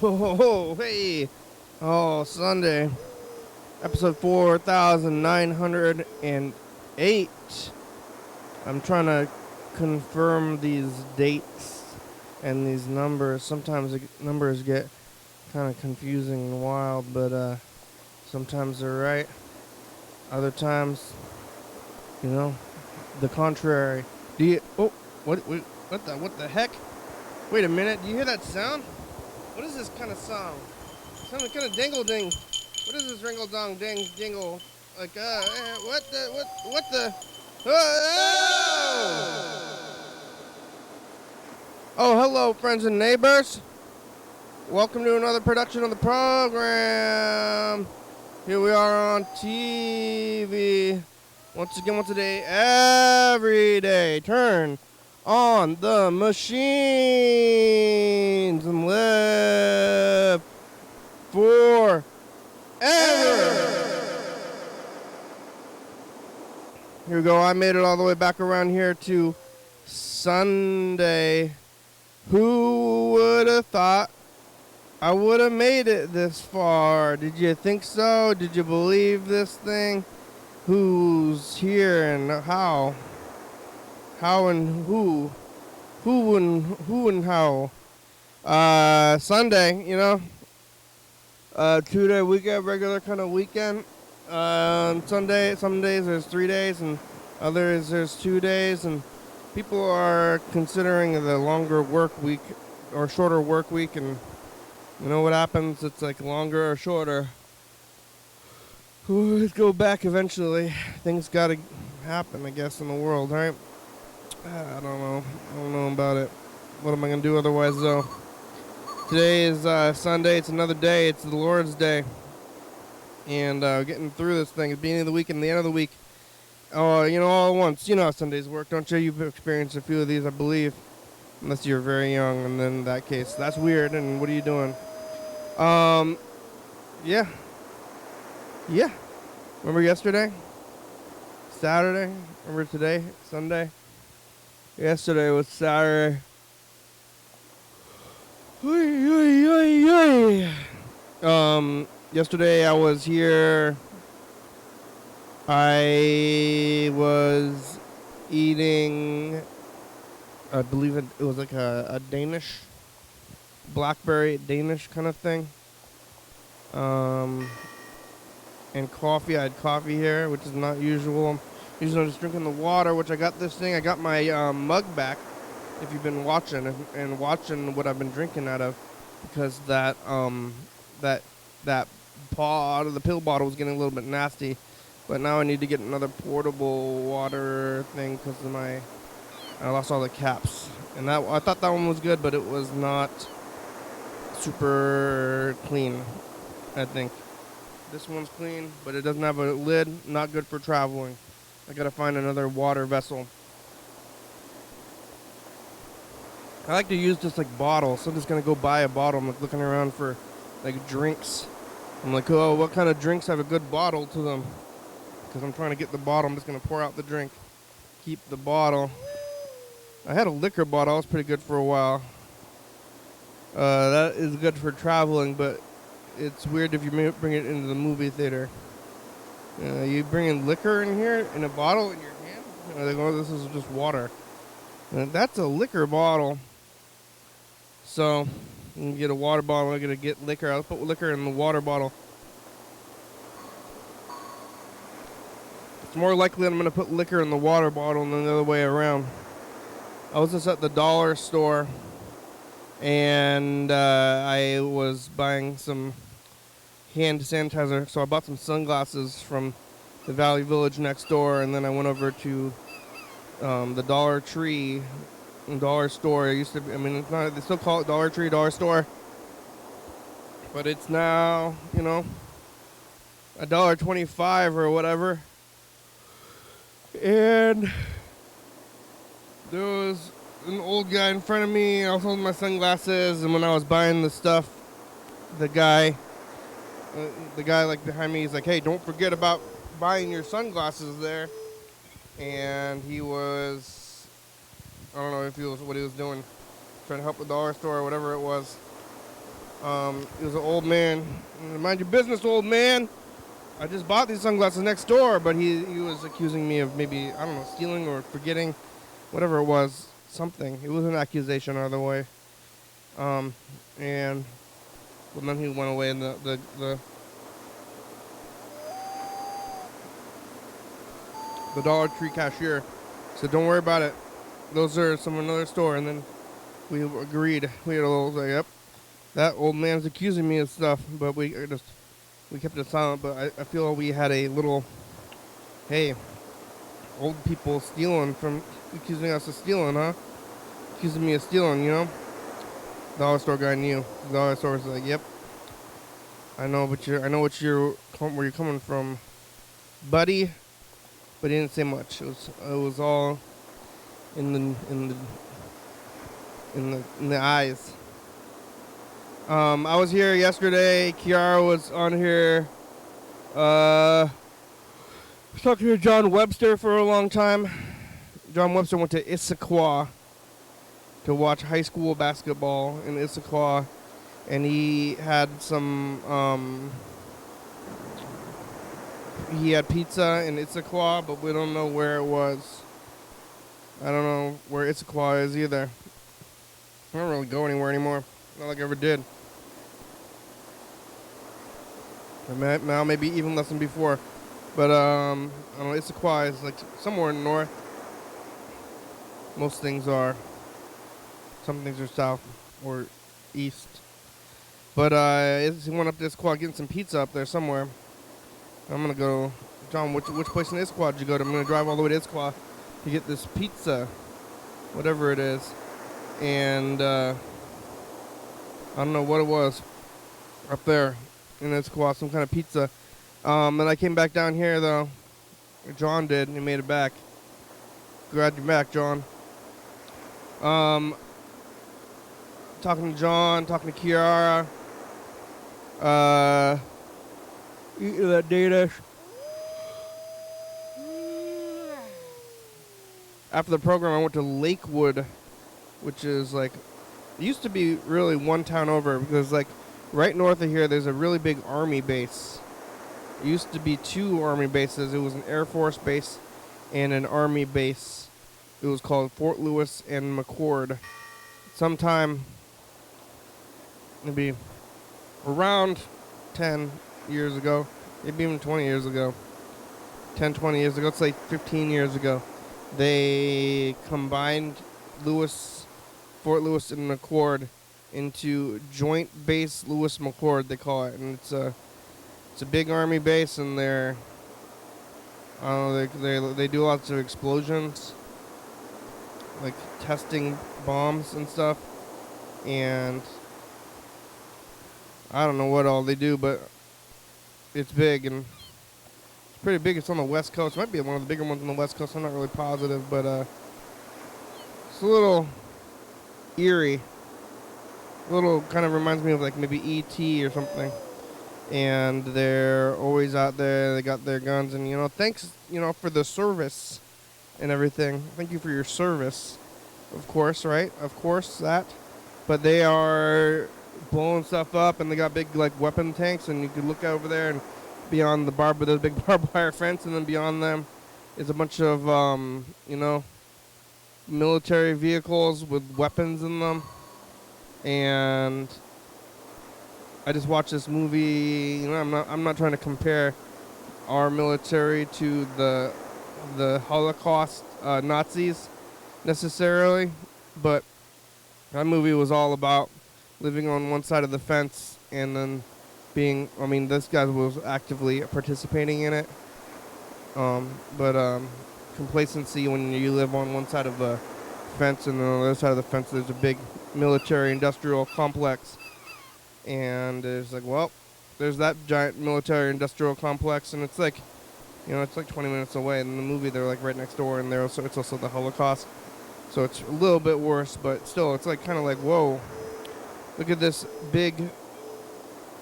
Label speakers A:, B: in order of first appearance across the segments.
A: Oh, hey. Oh, Sunday. Episode 4908. I'm trying to confirm these dates and these numbers. Sometimes the numbers get kind of confusing and wild, but sometimes they're right. Other times, the contrary. Do you... Oh, what the heck? Wait a minute. Do you hear that sound? What is this kind of sound? Sounds kind of dingle ding. What is this ringle dong ding dingle? Like what the? Oh, hello, friends and neighbors. Welcome to another production of the program. Here we are on TV. Once a day, every day. Turn on the machines and live forever. Here we go. I made it all the way back around here to Sunday. Who would have thought I would have made it this far? Did you think so? Did you believe this thing? Who's here and how? How and who? Who and how? Sunday, 2-day weekend, regular kind of weekend. Sunday, some days there's 3 days, and others there's 2 days, and people are considering the longer work week or shorter work week, and you know what happens? It's like longer or shorter. We'll go back eventually. Things gotta happen, I guess, in the world, right? I don't know. I don't know about it. What am I gonna do otherwise, though? Today is Sunday. It's another day. It's the Lord's Day. And getting through this thing, the beginning of the week and the end of the week. Oh, all at once. You know how Sundays work, don't you? You've experienced a few of these, I believe. Unless you're very young, and then in that case, that's weird, and what are you doing? Yeah. Remember yesterday? Saturday? Remember today? Sunday? Yesterday was Saturday. Yesterday I was here. I was eating, I believe it was like a Danish, blackberry Danish kind of thing. And coffee. I had coffee here, which is not usual. Usually I'm just drinking the water, which I got this thing. I got my mug back, if you've been watching and watching what I've been drinking out of, because that paw out of the pill bottle was getting a little bit nasty. But now I need to get another portable water thing because I lost all the caps. And I thought that one was good, but it was not super clean, I think. This one's clean, but it doesn't have a lid. Not good for traveling. I gotta find another water vessel. I like to use just like bottles, so I'm just gonna go buy a bottle. I'm like looking around for like drinks. I'm like, oh, what kind of drinks have a good bottle to them? Because I'm trying to get the bottle. I'm just gonna pour out the drink, keep the bottle. I had a liquor bottle. It was pretty good for a while. That is good for traveling, but it's weird if you bring it into the movie theater. You bringing liquor in here in a bottle in your hand? They go, oh, this is just water. And that's a liquor bottle. So you can get a water bottle. I'm gonna get liquor. I'll put liquor in the water bottle. It's more likely that I'm gonna put liquor in the water bottle than the other way around. I was just at the dollar store, and I was buying some hand sanitizer, so I bought some sunglasses from the Valley Village next door, and then I went over to the Dollar Tree dollar store. It used to be, it's not, they still call it Dollar Tree, dollar store, but it's now, $1.25 or whatever. And there was an old guy in front of me. I was holding my sunglasses, and when I was buying the stuff, the guy like behind me, he's like, hey, don't forget about buying your sunglasses there. And he was, I don't know what he was doing. trying to help the dollar store or whatever it was. He was an old man. Mind your business, old man. I just bought these sunglasses next door, but he was accusing me of maybe, I don't know, stealing or forgetting, whatever it was, something. It was an accusation either way. And well, then he went away, and the Dollar Tree cashier said, "Don't worry about it. Those are from another store." And then we agreed. We had a little like, "Yep, that old man's accusing me of stuff," but we kept it silent. But I feel we had a little, hey, old people stealing from accusing us of stealing, huh? Accusing me of stealing, you know? The dollar store guy knew. The dollar store was like, "Yep, I know where you're coming from, buddy." But he didn't say much. It was all in the eyes. I was here yesterday. Kiara was on here. I was talking to John Webster for a long time. John Webster went to Issaquah to watch high school basketball in Issaquah, and he had some. He had pizza in Issaquah, but we don't know where it was. I don't know where Issaquah is either. I don't really go anywhere anymore. Not like I ever did. Now maybe even less than before. But I don't know, Issaquah is like somewhere in the north. Most things are. Some things are south or east. But he went up to Issaquah getting some pizza up there somewhere. I'm going to go, John, which place in Issaquah did you go to? I'm going to drive all the way to Issaquah to get this pizza, whatever it is. And I don't know what it was up there in Issaquah, some kind of pizza. And I came back down here, though. John did, and he made it back. Glad you're back, John. Talking to John, talking to Kiara. Eating that Danish. After the program, I went to Lakewood, which is like, it used to be really one town over, because like right north of here, there's a really big army base. It used to be 2 army bases. It was an Air Force base and an army base. It was called Fort Lewis and McChord. Sometime, maybe around 10 years ago, maybe even 20 years ago, 10, 20 years ago, let's say 15 years ago, they combined Fort Lewis and McChord into Joint Base Lewis McChord, they call it. And it's a big army base, and they do lots of explosions, like testing bombs and stuff. And I don't know what all they do, but it's big, and it's pretty big. It's on the West Coast. It might be one of the bigger ones on the West Coast. I'm not really positive, but it's a little eerie. A little kind of reminds me of like maybe E.T. or something. And they're always out there. They got their guns, and thanks, for the service and everything. Thank you for your service, of course, right? Of course, that. But they are blowing stuff up, and they got big like weapon tanks, and you can look over there, and beyond there's a big barbed wire fence, and then beyond them is a bunch of military vehicles with weapons in them. And I just watched this movie. I'm not trying to compare our military to the Holocaust Nazis necessarily, but that movie was all about living on one side of the fence and then this guy was actively participating in it. But complacency when you live on one side of the fence, and on the other side of the fence there's a big military industrial complex. And it's like, well, there's that giant military industrial complex, and it's like, it's like 20 minutes away. And in the movie, they're like right next door, and it's also the Holocaust. So it's a little bit worse, but still, it's like kind of like, whoa, look at this big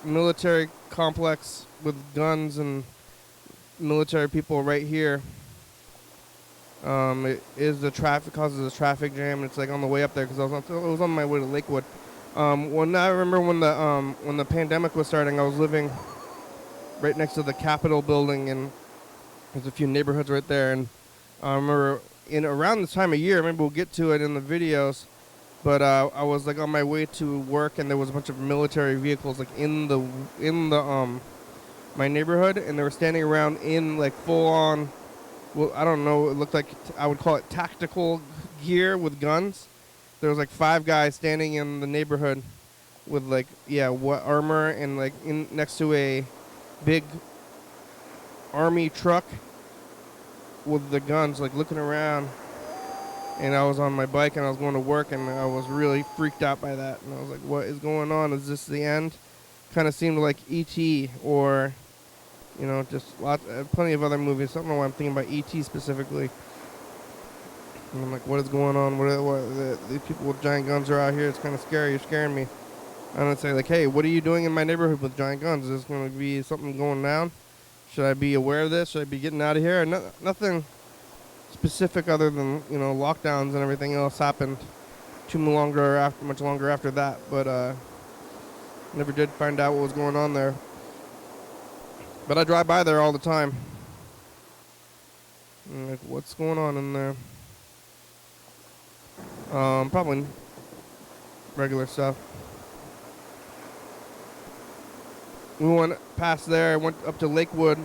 A: military complex with guns and military people right here. It is the traffic causes a traffic jam. It's like on the way up there because it was on my way to Lakewood. When I remember when the pandemic was starting, I was living right next to the Capitol building, and there's a few neighborhoods right there. And I remember in around this time of year, maybe we'll get to it in the videos, but I was like on my way to work, and there was a bunch of military vehicles like in the my neighborhood, and they were standing around in like full on. Well, I don't know. It looked like I would call it tactical gear with guns. There was like 5 guys standing in the neighborhood with like what armor and like in next to a big army truck with the guns, like looking around. And I was on my bike and I was going to work, and I was really freaked out by that. And I was like, "What is going on? Is this the end?" Kind of seemed like E.T. or just plenty of other movies. I don't know why I'm thinking about E.T. specifically. And I'm like, what is going on? These people with giant guns are out here. It's kind of scary. You're scaring me. I'm going to say, like, hey, what are you doing in my neighborhood with giant guns? Is this going to be something going down? Should I be aware of this? Should I be getting out of here? Nothing specific other than, lockdowns and everything else happened much longer after that. But never did find out what was going on there. But I drive by there all the time. I'm like, what's going on in there? Probably regular stuff. We went past there. I went up to Lakewood.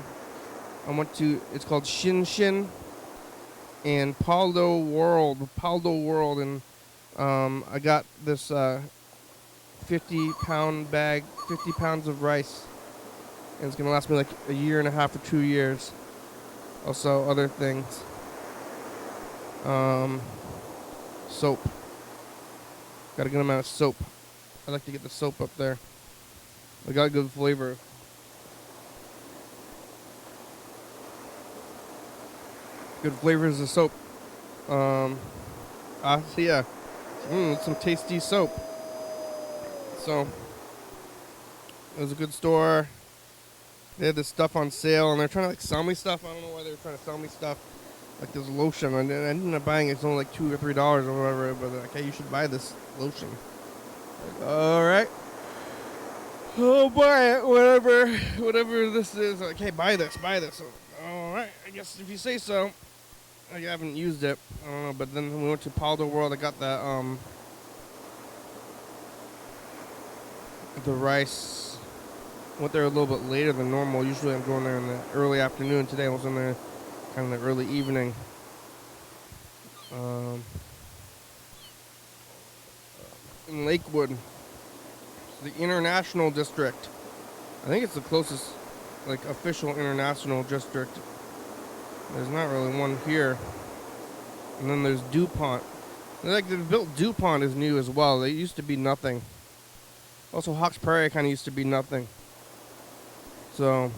A: It's called Shin Shin and Paldo World. And I got this 50-pound bag, 50 pounds of rice. And it's going to last me like a year and a half or 2 years. Also, other things. Soap. Got a good amount of soap. I like to get the soap up there. I got a good flavor. Good flavors of soap. So yeah. Some tasty soap. So, it was a good store. They had this stuff on sale, and they're trying to like sell me stuff. I don't know why they were trying to sell me stuff. Like this lotion, and I ended up buying it. It's only like $2 or $3 or whatever. But they're like, hey, you should buy this lotion. Like, all right, I'll buy it. Whatever this is. Like, hey, buy this. So, all right, I guess if you say so. I haven't used it. I don't know. But then when we went to Paldo World, I got the rice. Went there a little bit later than normal. Usually I'm going there in the early afternoon. Today I was in there kind of the early evening. In Lakewood, the International District. I think it's the closest, like, official international district. There's not really one here. And then there's DuPont. They've built DuPont is new as well. They used to be nothing. Also, Hawks Prairie kind of used to be nothing. So,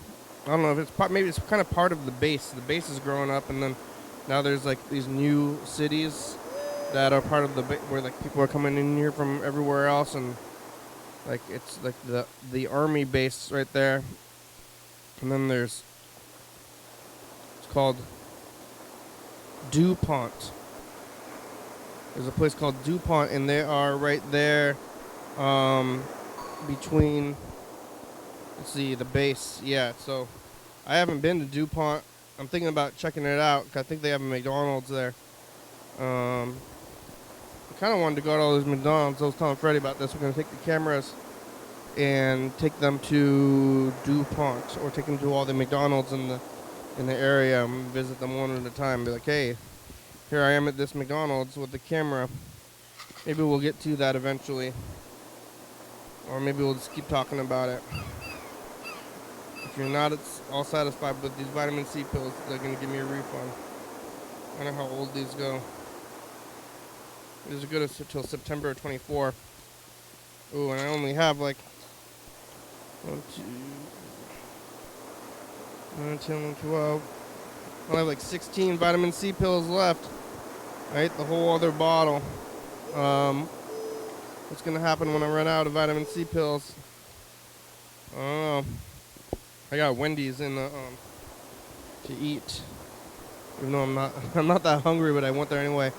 A: I don't know if maybe it's kind of part of the base. The base is growing up, and then now there's like these new cities that are part of the where like people are coming in here from everywhere else, and like it's like the army base right there. And then it's called DuPont. There's a place called DuPont, and they are right there between. Let's see, the base. Yeah, so I haven't been to DuPont. I'm thinking about checking it out. I think they have a McDonald's there. I kind of wanted to go to all those McDonald's. I was telling Freddie about this. We're going to take the cameras and take them to DuPont, or take them to all the McDonald's in the area and visit them one at a time. Be like, hey, here I am at this McDonald's with the camera. Maybe we'll get to that eventually. Or maybe we'll just keep talking about it. If you're not all satisfied with these vitamin C pills, they're going to give me a refund. I don't know how old these go. These are good until September of 24. Ooh, and I only have like 1, 2, 9, 10, 12. I only have like 16 vitamin C pills left. Right, the whole other bottle. What's going to happen when I run out of vitamin C pills? I don't know. I got Wendy's in the to eat Even though I'm not that hungry, but I went there anyway.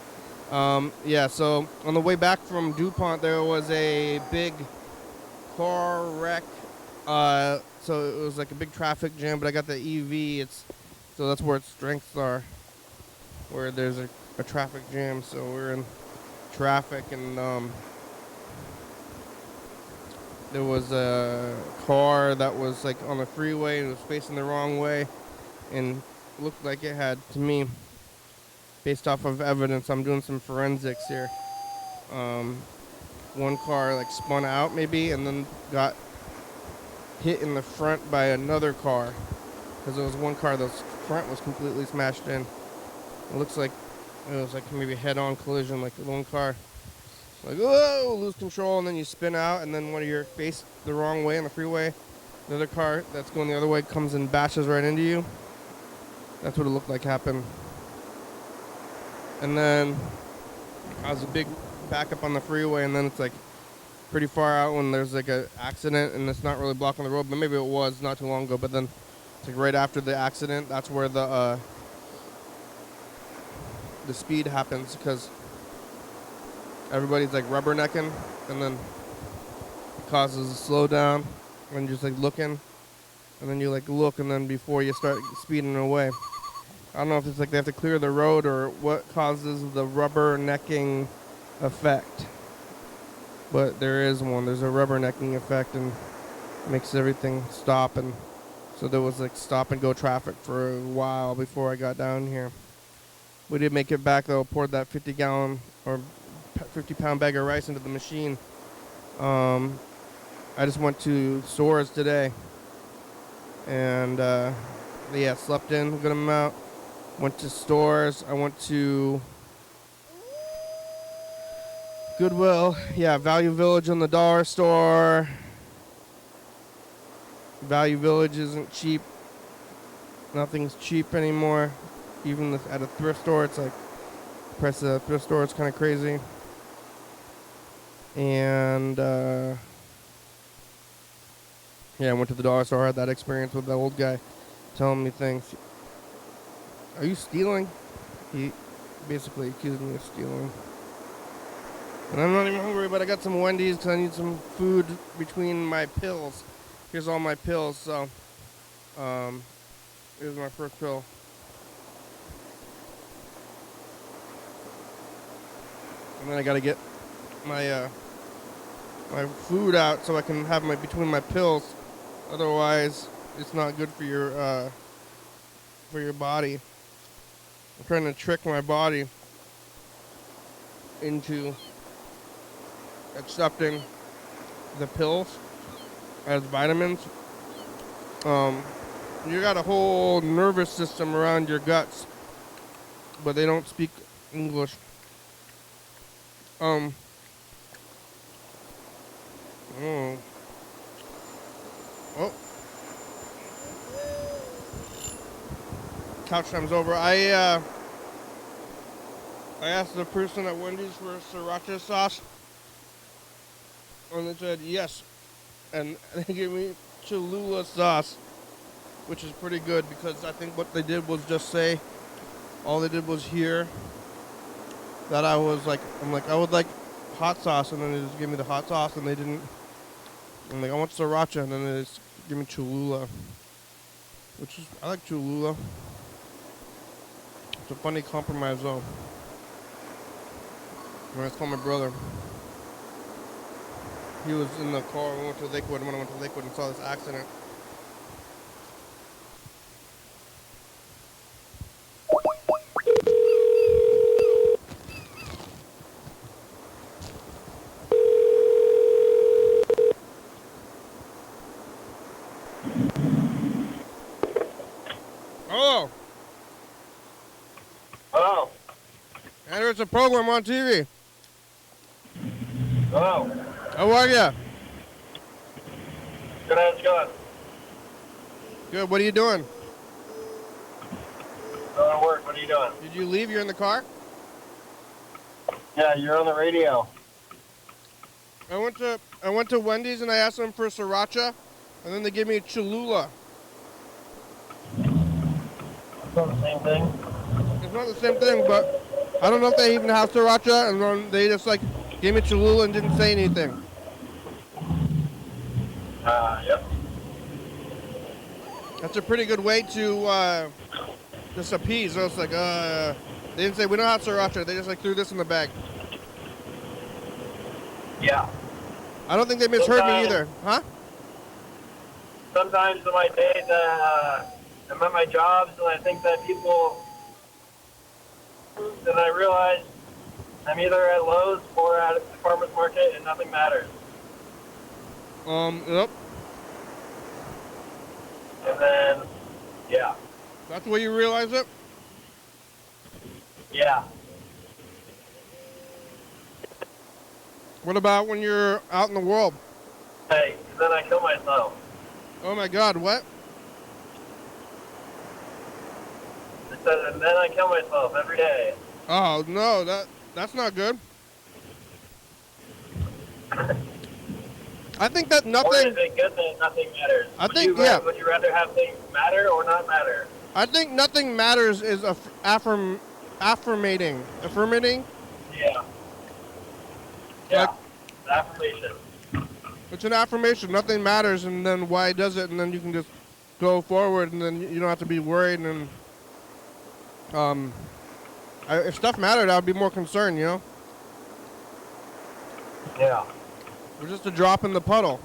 A: Yeah, so on the way back from DuPont, there was a big car wreck. So it was like a big traffic jam, but I got the EV. So that's where its strengths are, where there's a traffic jam. So we're in traffic, and there was a car that was like on the freeway and was facing the wrong way, and looked like it had, to me, based off of evidence, I'm doing some forensics here. One car like spun out maybe, and then got hit in the front by another car, because there was one car that's front was completely smashed in. It looks like it was like maybe a head-on collision, like the one car like, whoa, lose control, and then you spin out, and then when you're faced the wrong way on the freeway, the other car that's going the other way comes and bashes right into you. That's what it looked like happened. And then I was a big backup on the freeway, and then it's like pretty far out when there's like an accident and it's not really blocking the road, but maybe it was not too long ago. But then it's like right after the accident, that's where the speed happens, because everybody's like rubbernecking, and then it causes a slowdown when you're just like looking, and then you like look, and then before you start speeding away. I don't know if it's like they have to clear the road or what causes the rubbernecking effect, but there is one. There's a rubbernecking effect, and makes everything stop. And so there was like stop and go traffic for a while before I got down here. We did make it back though. Poured that 50-gallon or 50-pound bag of rice into the machine. I just went to stores today, and yeah, slept in a good amount. Went to stores. I went to Goodwill. Yeah, Value Village in the dollar store. Value Village isn't cheap. Nothing's cheap anymore. Even at a thrift store, it's like the price of a thrift store is kind of crazy. And yeah, I went to the dollar store. I had that experience with the old guy telling me things. Are you stealing? He basically accused me of stealing. And I'm not even hungry, but I got some Wendy's because I need some food between my pills. Here's all my pills. So here's my first pill. And then I gotta get my my food out so I can have my between my pills. Otherwise, it's not good for your body. I'm trying to trick my body into accepting the pills as vitamins. You got a whole nervous system around your guts, but they don't speak English. Oh. Couch time's over. I asked the person at Wendy's for sriracha sauce, and they said yes, and they gave me Cholula sauce, which is pretty good, because I think what they did was just say, all they did was hear that I was like, I'm like, I would like hot sauce, and then they just gave me the hot sauce, and they didn't. I'm like, I want sriracha, and then they just give me Cholula, which is, I like Cholula. It's a funny compromise though. When I called my brother, he was in the car. We went to Lakewood, and when I went to Lakewood and saw this accident. Hello.
B: Hello.
A: And there's a program on TV.
B: Hello.
A: How are you?
B: Good, how's it going?
A: Good. What are you doing?
B: Going to work. What are you doing?
A: Did you leave? You're in the car?
B: Yeah, you're on the radio.
A: I went to Wendy's and I asked them for sriracha, and then they gave me Cholula.
B: It's not the same thing.
A: not the same thing, but I don't know if they even have sriracha, and then they just like gave me Cholula and didn't say anything.
B: Yep.
A: That's a pretty good way to just appease. I was like, they didn't say we don't have sriracha. They just like threw this in the bag.
B: Yeah.
A: I don't think they misheard me either, huh?
B: Sometimes in my days, I'm at my jobs, and I think that people, then I realize I'm either at Lowe's or at the farmer's market, and nothing matters.
A: Yep.
B: And then, yeah.
A: That's the way you realize it?
B: Yeah.
A: What about when you're out in the world?
B: Hey, then I kill myself.
A: Oh my God, what?
B: I said, and then I kill myself every day.
A: Oh no, that's not good. I think that
B: Or
A: nothing.
B: is it good that nothing matters? Would you rather have things matter or not matter?
A: I think nothing matters is affirmating. Affirmating?
B: Yeah. Yeah.
A: Like,
B: Affirmation.
A: it's an affirmation. Nothing matters, and then why does it? And then you can just go forward, and then you don't have to be worried. And if stuff mattered, I'd be more concerned. You know?
B: Yeah.
A: We're just a drop in the puddle.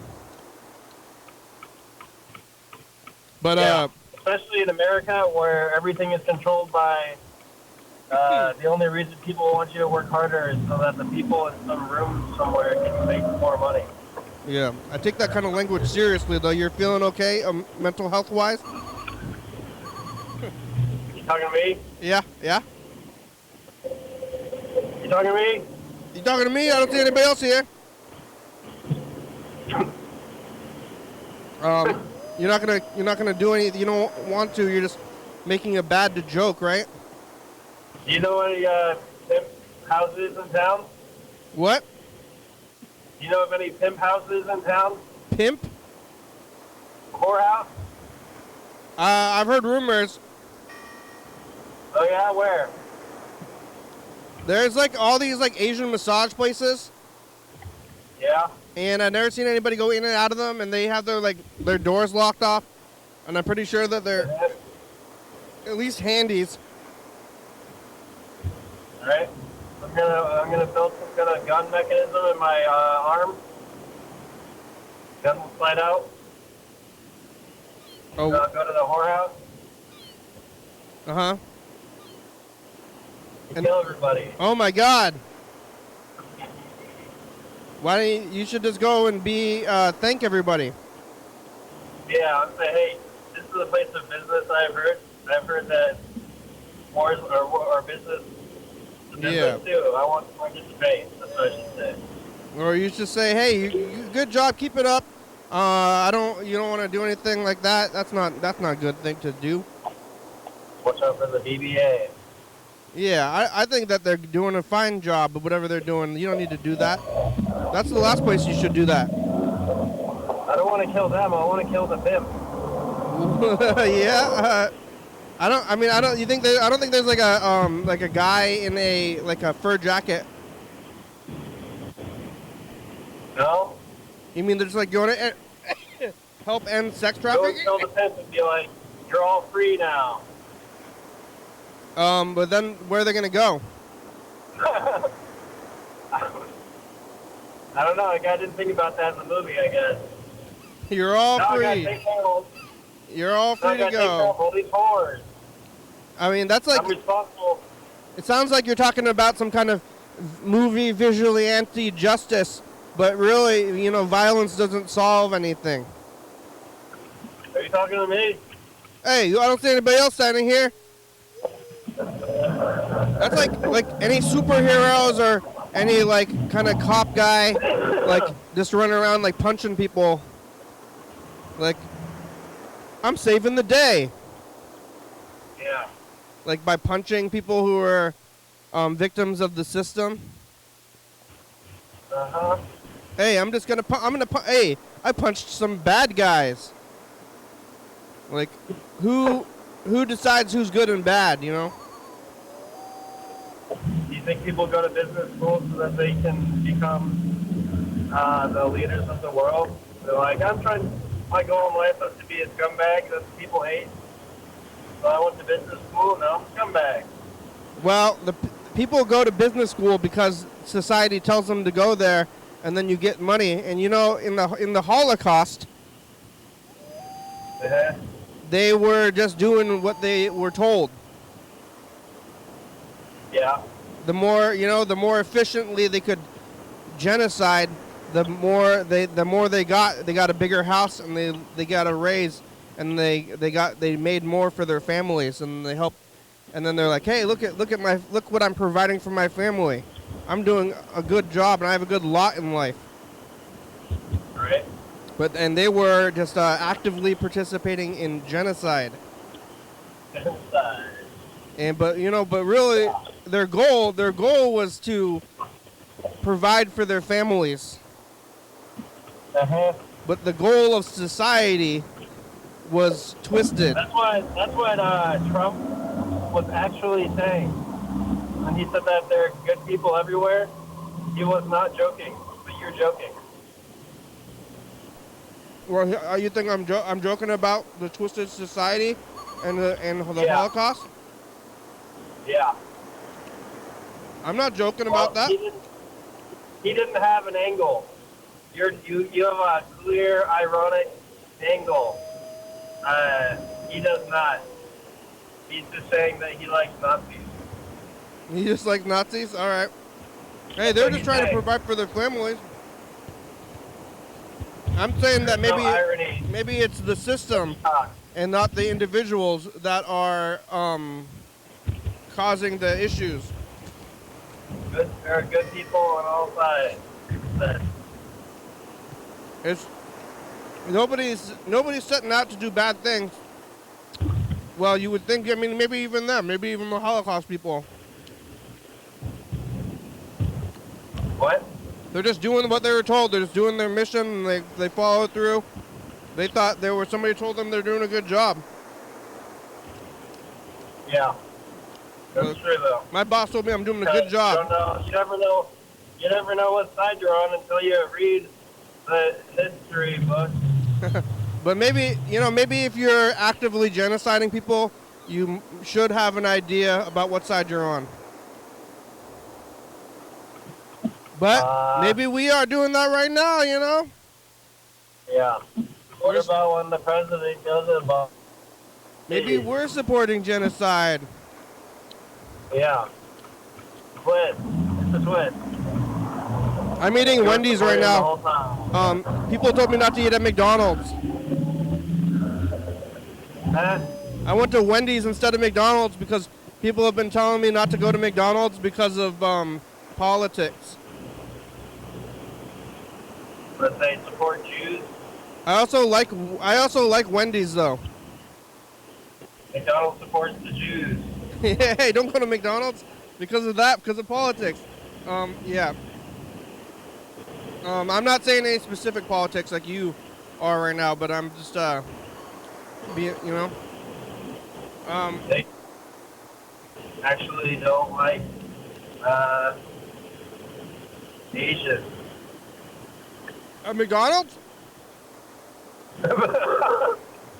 A: But
B: especially in America, where everything is controlled by. The only reason people want you to work harder is so that the people in some room somewhere can make more money.
A: yeah, I take that kind of language seriously, though. You're feeling okay, mental health wise?
B: You talking to me?
A: Yeah, yeah.
B: You talking to me?
A: You talking to me? I don't see anybody else here. You're not gonna do anything. You don't want to. You're just making a bad joke, right?
B: Do you know any pimp houses in town?
A: What?
B: Do you know of any pimp houses in town?
A: Pimp?
B: Whorehouse?
A: I've heard rumors.
B: Oh yeah, where?
A: There's like all these like Asian massage places,
B: Yeah.
A: and I've never seen anybody go in and out of them, and they have their doors locked off, and I'm pretty sure that they're at least handies.
B: All right. I'm gonna build some kind of gun mechanism in my arm. Gun will slide out.
A: Oh.
B: Go to the whorehouse.
A: Uh-huh.
B: And kill everybody.
A: Oh my God. Why don't you should just go and thank everybody.
B: Yeah, I'm saying, hey, this is a place of business. I've heard that wars are business. Business too. I want to participate. That's what I should say.
A: Or you should say, hey, good job, keep it up. You don't want to do anything like that. That's not a good thing to do.
B: Watch out for the DBA.
A: Yeah, I think that they're doing a fine job of whatever they're doing. You don't need to do that. That's the last place you should do that.
B: I don't want to kill them. I want to kill the pimp.
A: Yeah. I don't think there's like a guy in a fur jacket.
B: No?
A: You mean they're just like going to help end sex
B: Go
A: trafficking?
B: and kill the pimp and be like, you're all free now.
A: But then where are they gonna go?
B: I don't know. I didn't think about that in the movie, I guess.
A: You're all
B: now
A: free.
B: I gotta take care of,
A: You're all free to
B: take care of
A: go.
B: all these whores.
A: I mean, that's like.
B: I'm responsible.
A: It sounds like you're talking about some kind of movie visually anti-justice, but really, violence doesn't solve anything.
B: Are you talking to me?
A: Hey, I don't see anybody else standing here. That's like any superheroes or any like kind of cop guy, like just running around like punching people. Like, I'm saving the day.
B: Yeah.
A: Like by punching people who are victims of the system.
B: Uh-huh.
A: Hey, hey, I punched some bad guys. Like, who decides who's good and bad,
B: think people go to business school so that they can become the leaders of the world? They're like, my goal in life is to be a scumbag that people hate. So I went to business school, now I'm a scumbag.
A: Well, people go to business school because society tells them to go there, and then you get money. And you know, in the Holocaust, they were just doing what they were told.
B: Yeah.
A: The more efficiently they could genocide, the more they got a bigger house, and they got a raise, and they made more for their families, and they helped. And then they're like, hey, look what I'm providing for my family. I'm doing a good job, and I have a good lot in life.
B: Right.
A: And they were just actively participating in genocide.
B: Genocide.
A: But really, their goal was to provide for their families. But the goal of society was twisted.
B: That's what Trump was actually saying when he said that there are good people everywhere. He was not joking, but you're joking.
A: Well, you think I'm joking about the twisted society and the Holocaust?
B: Yeah.
A: I'm not joking about that.
B: He didn't have an angle. You have a clear, ironic angle. He does not. He's just saying that he likes Nazis.
A: He just likes Nazis? All right. Hey, they're just trying to provide for their families. I'm saying that maybe it's the system and not the individuals that are causing the issues.
B: There are good people on all sides.
A: Nobody's setting out to do bad things. Well, you would think. I mean, maybe even them. Maybe even the Holocaust people.
B: What?
A: They're just doing what they were told. They're just doing their mission, and they follow through. They thought somebody told them they're doing a good job.
B: Yeah. That's true, though.
A: My boss told me I'm doing a good job.
B: You never know what side you're on until you read the history book.
A: But maybe if you're actively genociding people, you should have an idea about what side you're on. But maybe we are doing that right now,
B: Yeah. What about when the president does it about...
A: Maybe we're supporting genocide.
B: Yeah. Twist. It's a twist.
A: I'm eating Wendy's right now. People told me not to eat at McDonald's. I went to Wendy's instead of McDonald's because people have been telling me not to go to McDonald's because of politics.
B: But they support Jews.
A: I also like Wendy's though.
B: McDonald's supports the Jews.
A: Hey, don't go to McDonald's because of that, because of politics. Yeah. I'm not saying any specific politics like you are right now, but I'm just being,
B: They actually don't like Asians.
A: At McDonald's?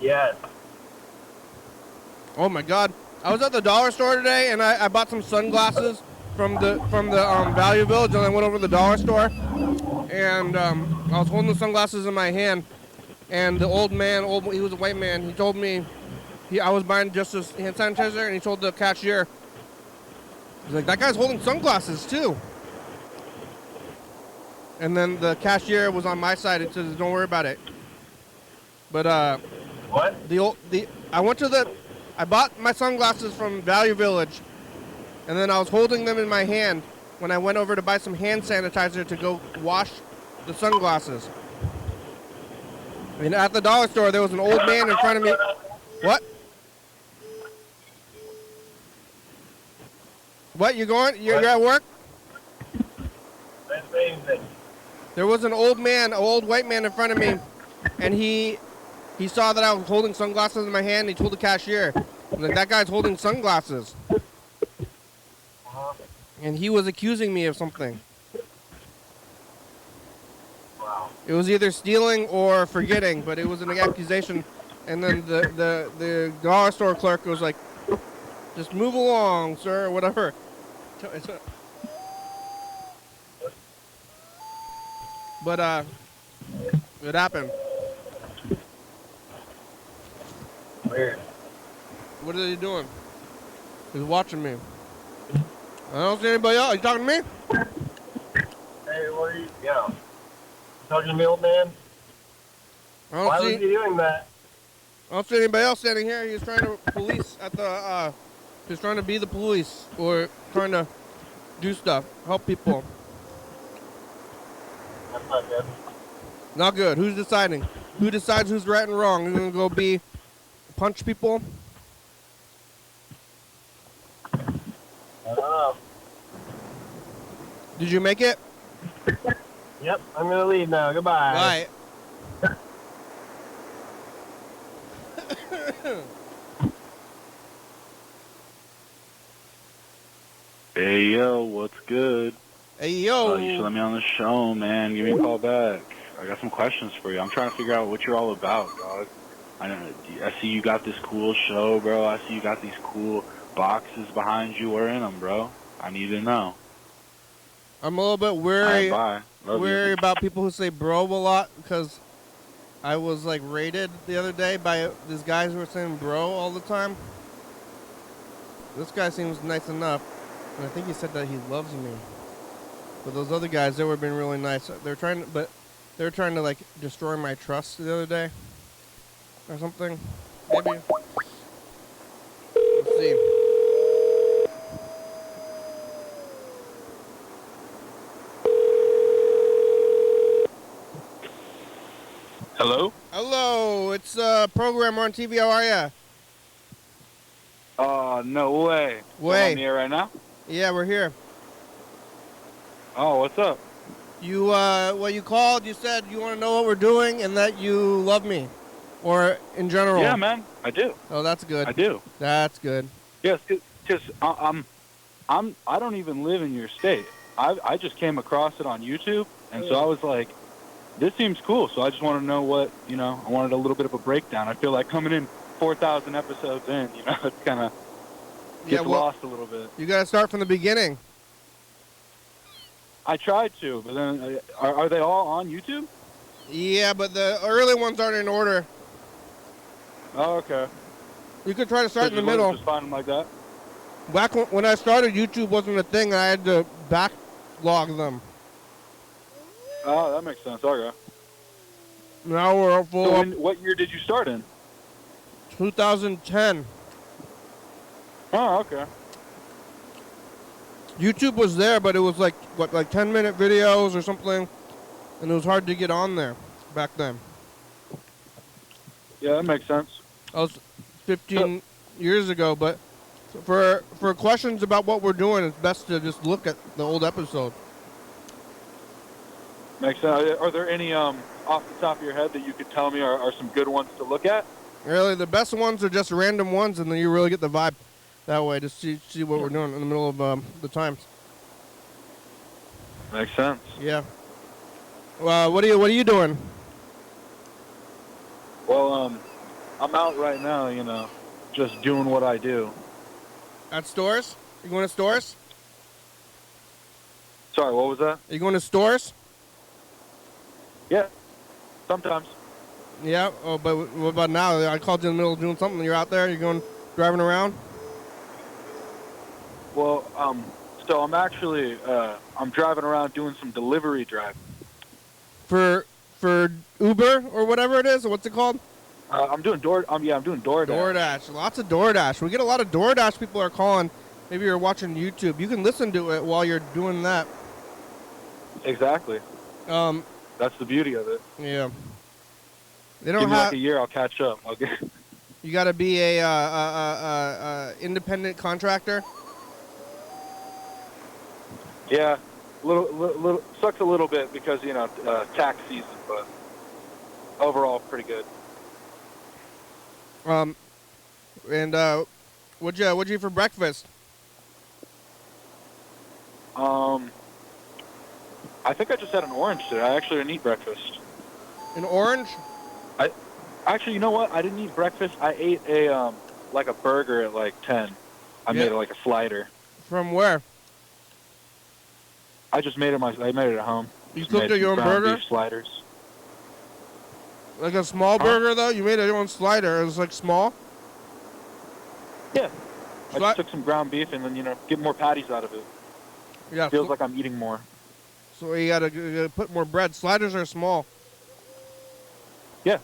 B: Yes.
A: Oh my God! I was at the dollar store today, and I bought some sunglasses from the Value Village, and I went over to the dollar store, and I was holding the sunglasses in my hand, and the old man, he was a white man, he told me I was buying just this hand sanitizer, and he told the cashier, he's like, that guy's holding sunglasses too. And then the cashier was on my side and says, don't worry about it. But
B: what?
A: I bought my sunglasses from Value Village, and then I was holding them in my hand when I went over to buy some hand sanitizer to go wash the sunglasses. And at the dollar store, there was an old man in front of me. What? What? You're at work? There was an old white man in front of me, and he saw that I was holding sunglasses in my hand, and he told the cashier, like, that guy's holding sunglasses. and he was accusing me of something.
B: Wow.
A: It was either stealing or forgetting, but it was an accusation. And then the dollar store clerk was like, "Just move along, sir," or whatever. But it happened.
B: Weird.
A: What are they doing? He's watching me. I don't see anybody else. You talking to me?
B: Hey, what are you? Yeah. Talking to me, old man?
A: I
B: Why
A: don't
B: was
A: see.
B: he doing that?
A: I don't see anybody else standing here. He was trying to police at the. He was trying to be the police or trying to do stuff, help people.
B: That's not good.
A: Not good. Who's deciding? Who decides who's right and wrong? You're gonna go be punch people?
B: I don't know.
A: Did you make it?
B: Yep, I'm gonna leave now. Goodbye.
A: Bye.
C: Hey, yo, what's good?
A: Hey yo.
C: You should let me on the show, man. Give me a call back. I got some questions for you. I'm trying to figure out what you're all about, dog. I see you got this cool show, bro. I see you got these cool boxes behind you. Where in them, bro? I need to know.
A: I'm a little bit worried.
C: Bye. Love
A: Worried
C: you.
A: about people who say bro a lot because I was like raided the other day by these guys who were saying bro all the time. This guy seems nice enough, and I think he said that he loves me. But those other guys, they were being really nice. They're trying to like destroy my trust the other day, or something. Maybe. Let's see.
C: Hello?
A: Hello, it's a program on TV. How are ya?
C: Oh, no way.
A: Way.
C: On the air right now?
A: Yeah, we're here.
C: Oh, what's up?
A: You, well, you called, you said you want to know what we're doing and that you love me. Or in general.
C: Yeah, man. I do.
A: Oh, that's good.
C: I do.
A: That's good.
C: Yes, because I don't even live in your state. I just came across it on YouTube, and so I was like, this seems cool. So I just want to know what, I wanted a little bit of a breakdown. I feel like coming in 4,000 episodes in, it's kind of gets lost a little bit.
A: You got to start from the beginning.
C: I tried to, but then are they all on YouTube?
A: Yeah, but the early ones aren't in order.
C: Oh, okay.
A: You could try to start in the
C: Just
A: middle.
C: Just find them like that?
A: Back when I started, YouTube wasn't a thing. I had to backlog them.
C: Oh, that makes sense. Okay.
A: Now we're full.
C: So what year did you start in?
A: 2010.
C: Oh, okay.
A: YouTube was there, but it was like 10-minute videos or something, and it was hard to get on there back then.
C: Yeah, that makes sense.
A: That was 15 years ago, but for questions about what we're doing, it's best to just look at the old episode.
C: Makes sense. Are there any off the top of your head that you could tell me are some good ones to look at?
A: Really, the best ones are just random ones, and then you really get the vibe that way. Just see what we're doing in the middle of the times.
C: Makes sense.
A: Yeah. What are you doing?
C: Well, I'm out right now, just doing what I do.
A: At stores? You going to stores?
C: Sorry, what was that?
A: Are you going to stores?
C: Yeah, sometimes.
A: Yeah. Oh, but what about now? I called you in the middle of doing something. You're out there. You're going driving around.
C: Well, so I'm actually I'm driving around doing some delivery driving.
A: For Uber or whatever it is. What's it called?
C: I'm doing DoorDash.
A: DoorDash. Lots of DoorDash. We get a lot of DoorDash people are calling. Maybe you're watching YouTube. You can listen to it while you're doing that.
C: Exactly. That's the beauty of it.
A: Yeah. They don't
C: Give me
A: have.
C: like a year, I'll catch up. Okay.
A: You got to be a independent contractor.
C: Yeah, little sucks a little bit because tax season, but overall pretty good.
A: And what'd you eat for breakfast?
C: I think I just had an orange today. I actually didn't eat breakfast.
A: An orange?
C: Actually, you know what? I didn't eat breakfast. I ate a like a burger at like 10. I made it like a slider.
A: From where?
C: I just made it I made it at home.
A: You
C: Just
A: cooked
C: made
A: your own
C: ground
A: burger?
C: beef sliders.
A: Like a small burger though? You made your own slider. It was like small?
C: Yeah. I just took some ground beef and then, get more patties out of it.
A: Yeah.
C: Feels like I'm eating more.
A: So you gotta put more bread. Sliders are small.
C: Yeah.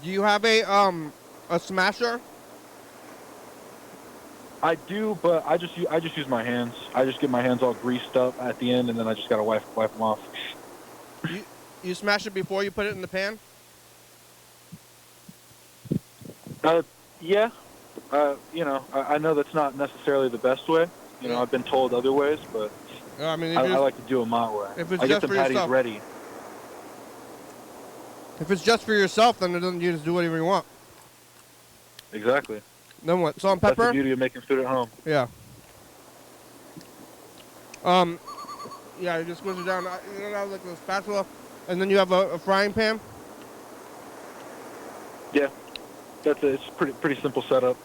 A: Do you have a smasher?
C: I do, but I just use my hands. I just get my hands all greased up at the end, and then I just gotta wipe them off.
A: You smash it before you put it in the pan?
C: Yeah. I know that's not necessarily the best way. I've been told other ways, but
A: I mean,
C: I like to do it my way.
A: If it's
C: I get
A: just
C: the
A: for
C: patties
A: yourself.
C: ready.
A: If it's just for yourself, then you just do whatever you want.
C: Exactly.
A: Then what? Salt and pepper?
C: That's the beauty of making food at home.
A: Yeah. Yeah, you just squish it down. Like a spatula, and then you have a frying pan.
C: Yeah, it's pretty simple setup.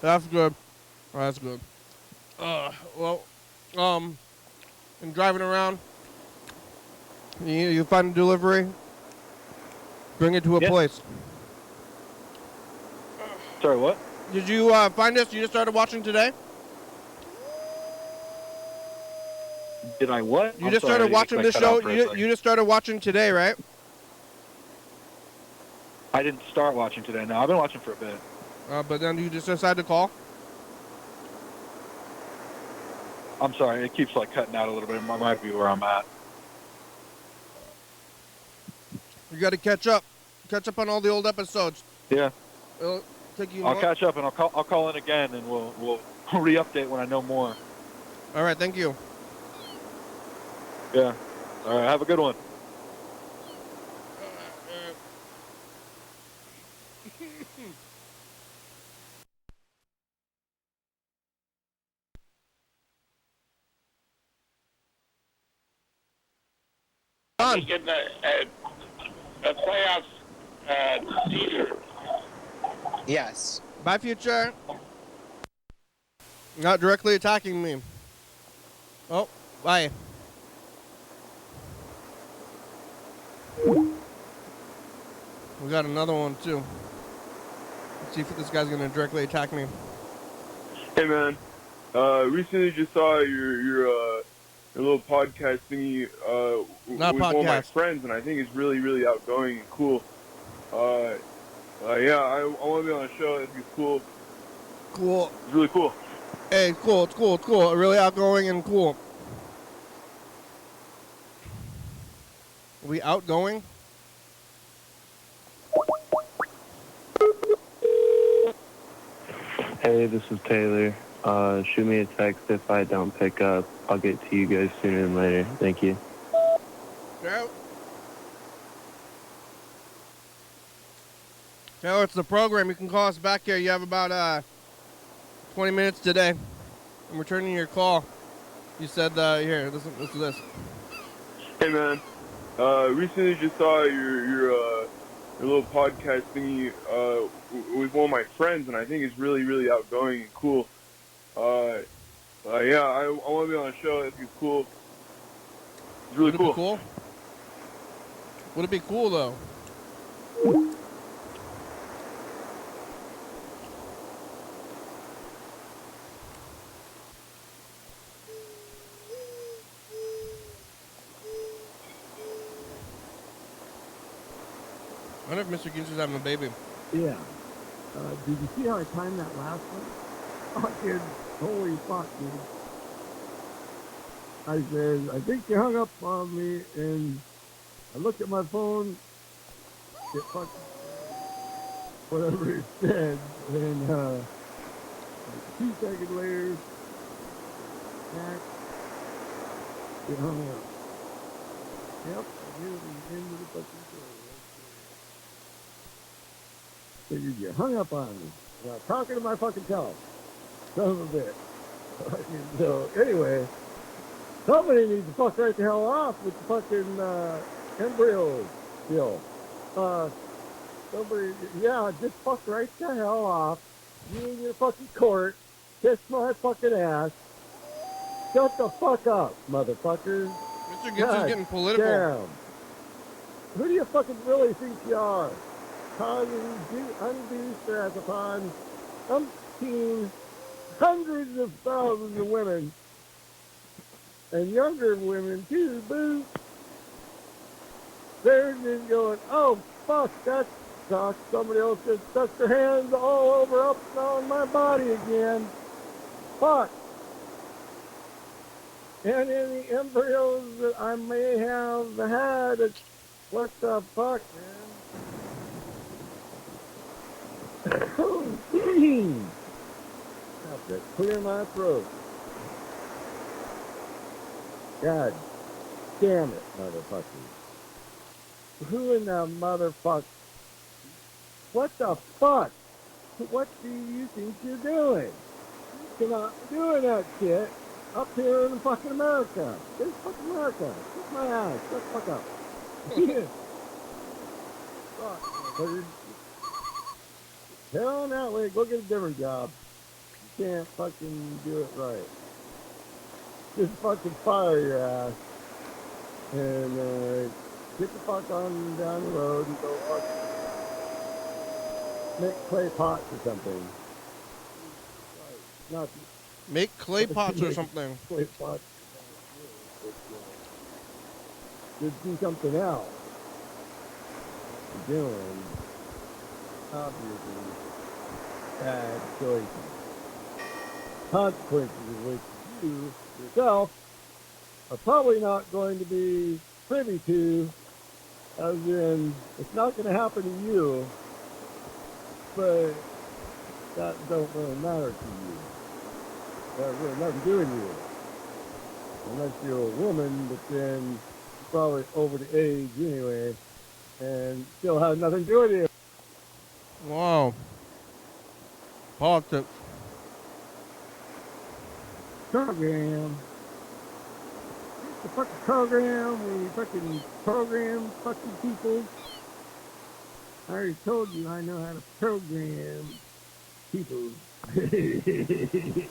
A: That's good. Oh, that's good. Well, and driving around, you find a delivery, bring it to a place.
C: Sorry, what?
A: Did you find this? You just started watching today?
C: Did I what?
A: You just started watching this show. You just started watching today, right?
C: I didn't start watching today. No, I've been watching for a bit.
A: But then you just decided to call?
C: I'm sorry, it keeps cutting out a little bit. It might be where I'm at.
A: You got to catch up. Catch up on all the old episodes.
C: Yeah.
A: It'll take you.
C: I'll catch up and I'll call in again and we'll re-update when I know more.
A: All right, thank you.
C: Yeah. All right, have a good one.
D: Getting a playoff teaser.
E: Yes.
A: Bye, future. Not directly attacking me. Oh, bye. We got another one too. Let's see if this guy's gonna directly attack me.
F: Hey man, recently just saw your little podcast thingy with one of my friends, and I think it's really outgoing and cool. Yeah, I want to be on a show. I think it's cool.
A: Cool.
F: It's really cool.
A: Hey, it's cool. It's cool. It's cool. Really outgoing and cool. Are we outgoing?
G: Hey, this is Taylor. Shoot me a text if I don't pick up. I'll get to you guys sooner than later. Thank you.
A: Yeah. Taylor, it's the program. You can call us back here. You have about 20 minutes today. I'm returning your call. You said, here, listen to this.
F: Hey man, recently just saw your little podcast thingy with one of my friends, and I think it's really outgoing and cool. Yeah, I want to be on a show. I think it's cool. It's really cool.
A: Cool? Would it be cool though? I wonder if Mr. Ginch is having a baby.
H: Yeah. Did you see how I timed that last one? Fucking holy fuck, dude. I said, I think you hung up on me, and I looked at my phone, it fucking whatever it said, and like 2 seconds later, back, it hung up. Yep, I knew the end of the fucking story. Figured you hung up on me. Now, talking to my fucking telephone. Son of a bitch. So, anyway, Somebody needs to fuck right the hell off with the fucking embryo deal. Somebody, yeah, just fuck right the hell off. You and your fucking court. Kiss my fucking ass. Shut the fuck up, motherfuckers.
A: Mr. Gibbs is getting political.
H: Damn. Who do you fucking really think you are? Causing undue stress upon umpteen hundreds of thousands of women. And younger women too, boo. They're just going, oh, fuck, that sucks. Somebody else just stuck their hands all over up on my body again. Fuck. And any embryos that I may have had, what the fuck, man? Have to clear my throat. God damn it, motherfuckers. Who in the motherfucker? What the fuck? What do you think you're doing? You're not doing that shit up here in fucking America. This is fucking America. Kiss my ass. Shut the fuck up. Fuck, motherfuckers. Hell on that way. Go get a different job. You can't fucking do it right. Just fucking fire your ass. And, get the fuck on down the road and go fucking make clay pots or something. Not
A: make clay pots or something.
H: Clay pots. Just do something else. You're doing obviously bad choices. Consequences of which you yourself are probably not going to be privy to. As in, it's not going to happen to you, but that don't really matter to you. That has really nothing to do with you. Unless you're a woman, but then you're probably over the age anyway, and still has nothing to do with you.
A: Wow. Politics.
H: Program. The fucking program, we fucking program fucking people. I already told you I know how to program people. You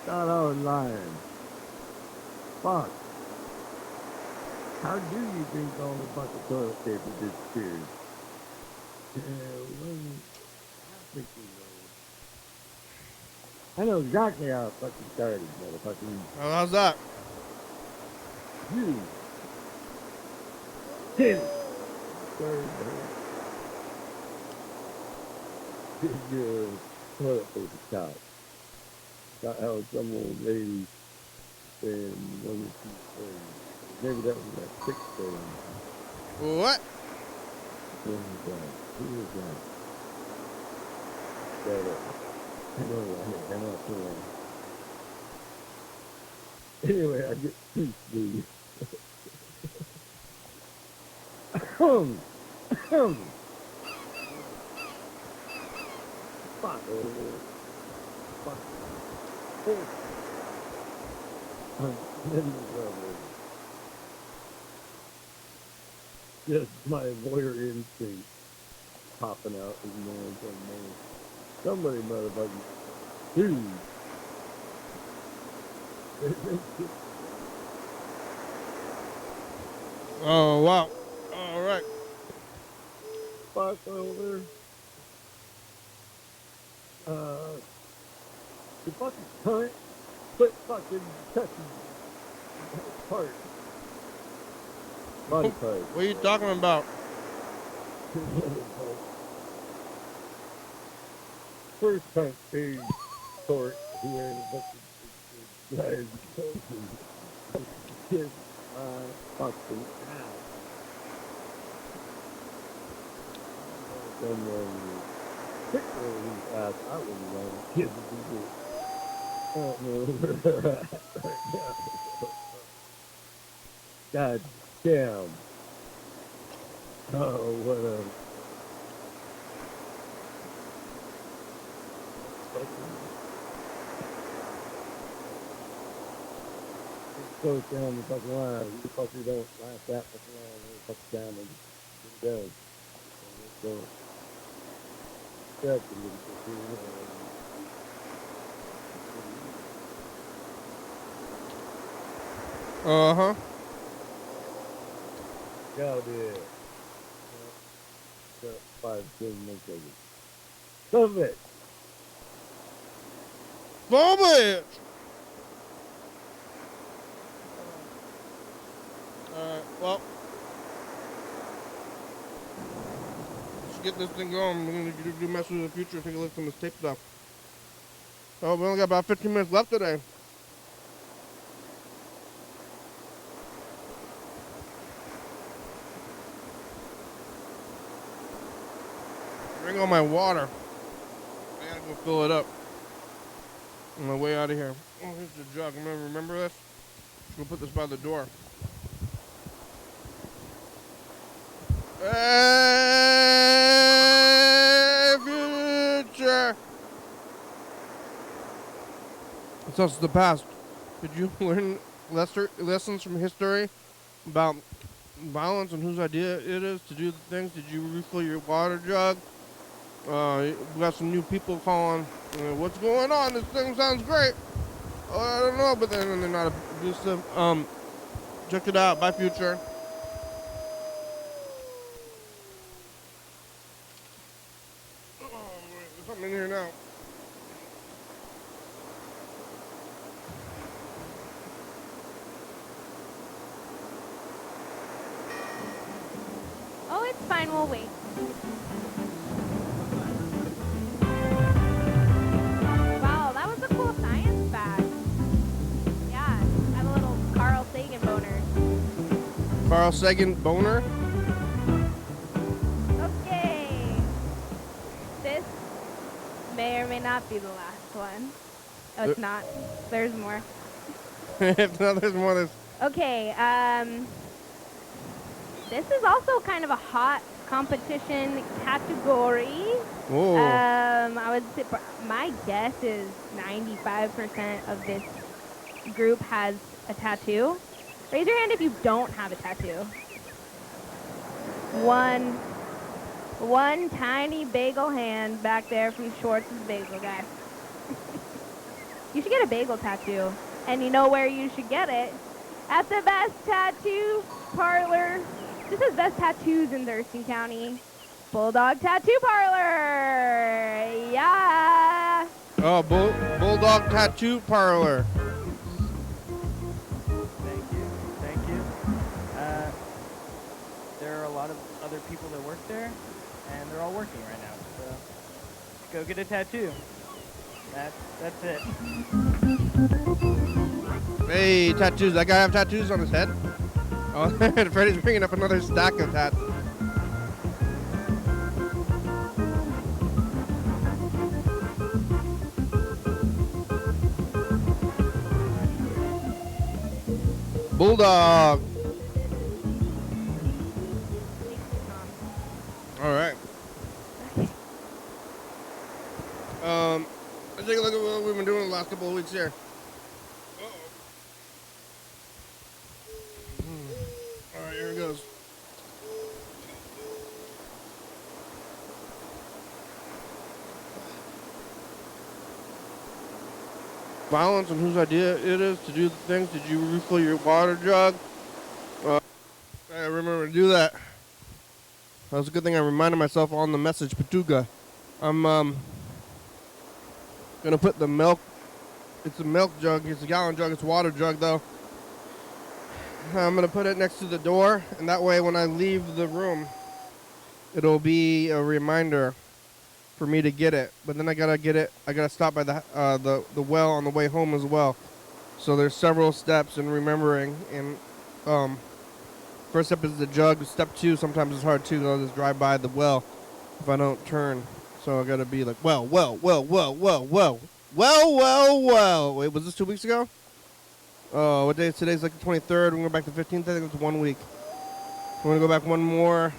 H: thought I was lying. Fuck. How do you think all the fucking toilet paper disappeared? I know exactly how it fucking started, motherfucking.
A: Oh, how's that?
H: You. Did it. Started your toilet paper top. Got how some old lady saying, maybe that was that sick thing.
A: What?
H: Who was that? Anyway, I get too sleepy. Fuck. Fuck. I'm in the rubber. Just my voyeur instinct popping out in there somewhere. Somebody motherfucking dude.
A: Oh, wow. All right.
H: Fuck over. The fucking cunt quit fucking touching part. Body part.
A: What are you talking about?
H: First cunt stage court here in the fucking kiss my fucking ass. Someone tickle his ass. I wouldn't want to kiss him. I don't know where they're at right now. God damn. Oh, what a fucking close down the fucking line. You fuckers don't last that much long. They fuck down and get it down. So, that's a little bit,
A: Uh-huh.
H: Go there. 5, 7 minutes later. Love it.
A: Love it. Alright, well. Let's get this thing going. We're going to do messages in the future and take a look at some of this tape stuff. Oh, we only got about 15 minutes left today. Drink all my water. I gotta go fill it up on my way out of here. Oh, here's the jug. Remember this? We'll put this by the door. Hey, future! It's also the past. Did you learn lessons from history about violence and whose idea it is to do the things? Did you refill your water jug? We got some new people calling. What's going on? This thing sounds great. Oh, I don't know, but then they're not abusive. Check it out. Bye, future. Oh, there's something in here now.
I: Oh, it's fine. We'll wait. Wow, that was a cool science fact. Yeah, I have a little Carl Sagan boner.
A: Carl Sagan boner?
I: Okay. This may or may not be the last one. Oh, it's not. There's more.
A: If not, there's more.
I: Okay, this is also kind of a hot competition category.
A: Whoa.
I: I would say my guess is 95% of this group has a tattoo. Raise your hand if you don't have a tattoo. One tiny bagel hand back there from Schwartz's Bagel Guy. You should get a bagel tattoo. And you know where you should get it? At the best tattoo parlor. This is best tattoos in Thurston County. Bulldog Tattoo Parlor. Yeah.
A: Oh, Bulldog Tattoo Parlor.
J: Thank you. There are a lot of other people that work there, and they're all working right now. So go get a tattoo. That's it.
A: Hey, tattoos. That guy have tattoos on his head? Oh, Freddy's bringing up another stack of tats. Bulldog. All right. Let's take a look at what we've been doing the last couple of weeks here. All right, here it goes. Violence and whose idea it is to do the things. Did you refill your water jug? I remember to do that. That was a good thing I reminded myself on the message, Patuga. I'm gonna put the milk. It's a milk jug. It's a gallon jug. It's a water jug though. I'm gonna put it next to the door, and that way when I leave the room, it'll be a reminder for me to get it. But then I gotta get it. I gotta stop by the well on the way home as well. So there's several steps in remembering. And first step is the jug. Step 2 sometimes it's hard too. I'll just drive by the well if I don't turn. So I gotta be like, well. Wait, was this 2 weeks ago? Oh, what day is today's like the 23rd. We're going back to the 15th. I think it's 1 week. We're going to go back one more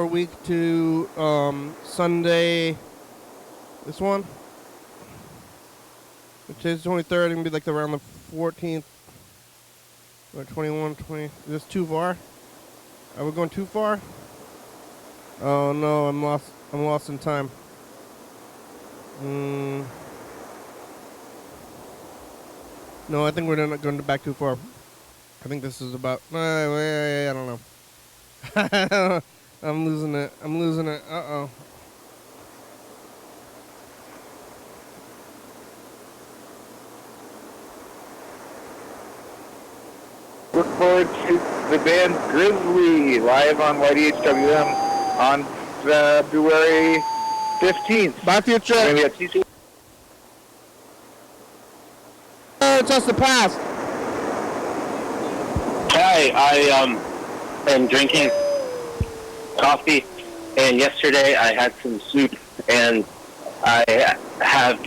A: week to Sunday. This one. Today's the 23rd. It's going to be like around the 14th. Or 21, 20. Is this too far? Are we going too far? Oh no, I'm lost in time. No, I think we're not going back too far. I think this is about. I don't know. I'm losing it. Uh-oh.
K: Look forward to the band Grizzly live on YDHWM on February 15th.
A: Bye, Future.
K: We're gonna be at TC.
A: It's us the past.
L: Hi, I am drinking coffee, and yesterday I had some soup, and I have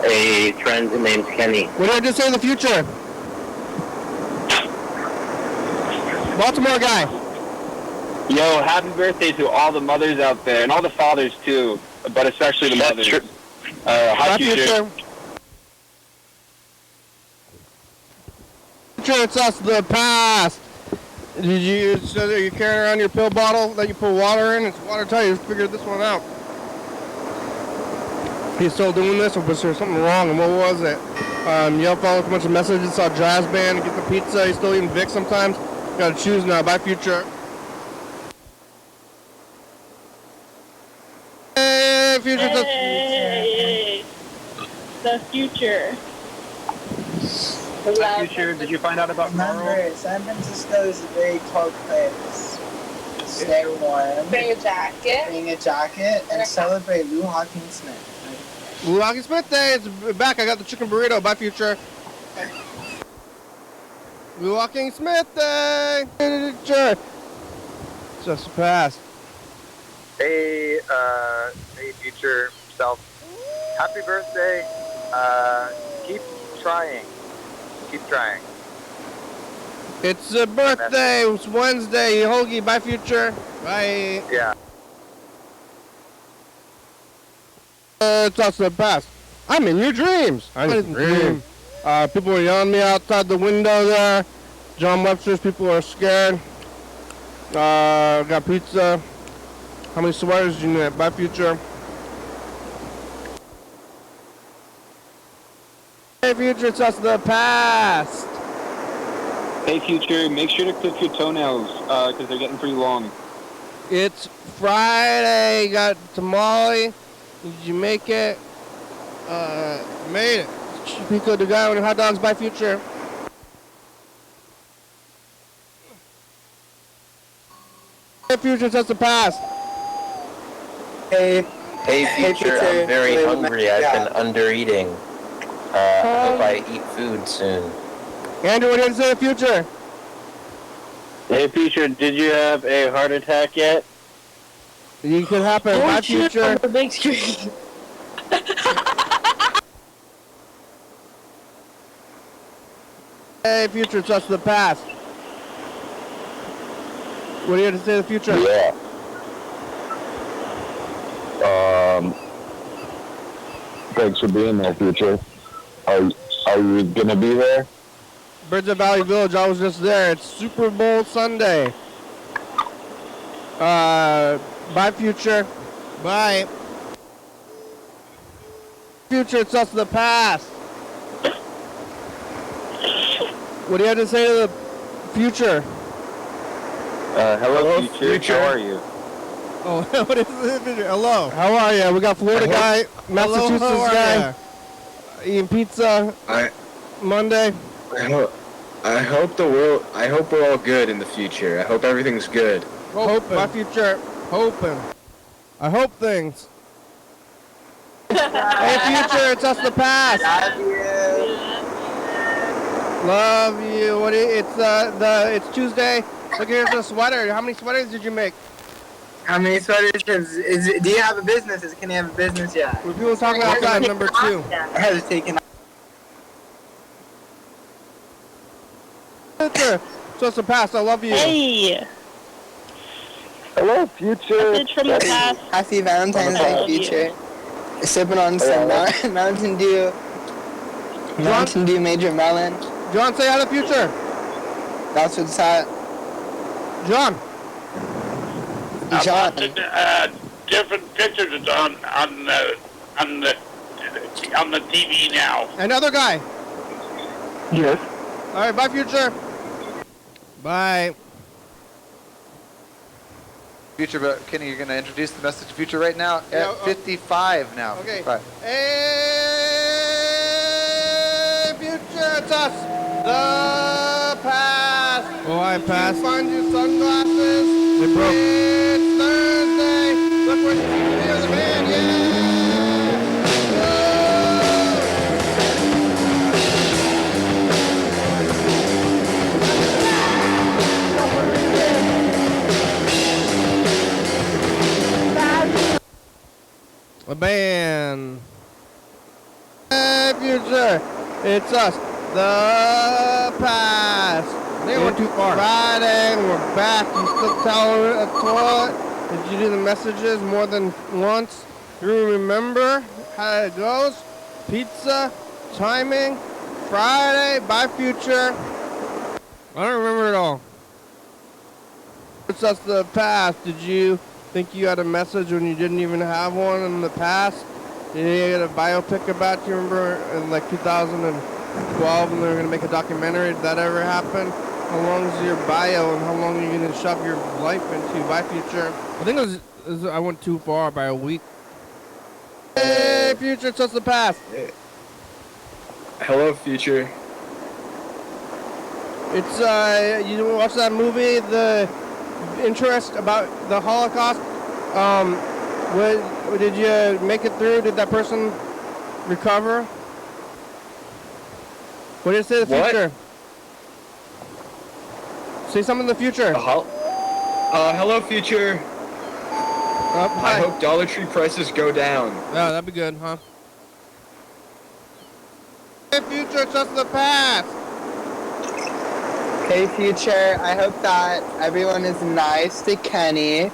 L: a friend named Kenny.
A: What did I just say in the future? Baltimore guy.
L: Yo, happy birthday to all the mothers out there, and all the fathers too, but especially the mothers. Hi, Future.
A: Future, it's us, the past. Did you so that you carrying around your pill bottle that you put water in? It's watertight. You figured this one out. He's still doing this, or was there something wrong? And what was it? Yell followed a bunch of messages, saw jazz band, get the pizza. He's still eating Vic sometimes. Gotta choose now. Bye, Future. Hey, Future.
M: Hey, the future.
L: Hi, Future. Did you find out about Carl?
E: Remember, San Francisco is a very cold place. Stay warm.
M: Bring a jacket.
E: Bring a jacket and celebrate Lou Hawkins Smith.
A: Lou Hawkins Smith Day. It's back. I got the chicken burrito. Bye, Future. Lou Hawkins Smith Day. Future. Just passed.
K: Hey, future self. Happy birthday. Keep trying. Keep trying.
A: It's a birthday. It's Wednesday. Hoagie. Bye, Future. Bye.
K: Yeah.
A: It's also the past. I'm in your dreams. I didn't dream. People were yelling at me outside the window there. John Webster's people are scared. Got pizza. How many sweaters do you need? Bye, Future. Hey, Future, it's us the past.
L: Hey, Future, make sure to clip your toenails, because they're getting pretty long.
A: It's Friday. Got tamale. Did you make it? Made it. Pico the guy on hot dogs. Bye, Future. Hey, Future, it's us the past.
N: Hey, Future, I'm very hungry. I've been under-eating. I hope I eat food soon.
A: Andrew, what did you say, the Future?
L: Hey, Future, did you have a heart attack yet?
A: You could happen. Bye, Future.
M: On the big screen.
A: Hey, Future, it's us the past. What do you have to say, the Future?
K: Yeah. Thanks for being there, Future. Are you gonna be there?
A: Birds of Valley Village, I was just there. It's Super Bowl Sunday. Bye, Future. Bye. Future, it's us the past. What do you have to say to the Future?
L: Hello, Future. How are you?
A: Oh, what is it? Hello. How are you? We got Florida guy, Massachusetts guy, eating pizza. Monday.
O: I hope we're all good in the future. I hope everything's good.
A: Hoping. My Future. Hoping. I hope things. Hey, Future, it's us the past. Love you. What? It's Tuesday. Look, here's the sweater. How many sweaters did you make?
E: How many sweaters do you have a business? Can you have a business yet?
A: We're people talking outside, number 2.
E: I have taken.
A: So it's the past. I love you.
M: Hey.
K: Hello, Future.
M: Message from the past.
E: Happy Valentine's Day, Future. Sipping on some Mountain Dew. Mountain Dew Major Melon.
A: John, say hi to the future.
E: That's what's at.
A: John.
D: I'm watching different pictures on the TV now.
A: Another guy.
K: Yes.
A: All right, bye, future. Bye.
P: Future, but Kenny, you're going to introduce the message to Future right now
A: Yeah,
P: at 55 now.
A: Okay.
P: 55.
A: Hey, future, it's us. The past. Oh, I passed. Did you find your sunglasses? They broke. It's Thursday. Look where you hear the band. A band. Hey, future, it's us, the past. They went too far. Friday, we're back. You still tell a toilet? Did you do the messages more than once? You remember how it goes? Pizza, timing, Friday, bye, future. I don't remember it all. It's us, the past. Did you think you had a message when you didn't even have one in the past? Did you get a biopic about you? Remember in like 2012 and they were going to make a documentary? Did that ever happen? How long is your bio and how long are you going to shove your life into? Bye, future. I think it was I went too far by a week. Hey, future, it's just the past.
O: Hello, future.
A: It's, you watch that movie, The Interest about the Holocaust? Did you make it through? Did that person recover? What did it say in the future? Say something in the future.
O: Hello, future. I hope Dollar Tree prices go down.
A: Yeah, that'd be good, huh? Hey, future, it's just the past.
E: Hey, future, I hope that everyone is nice to Kenny.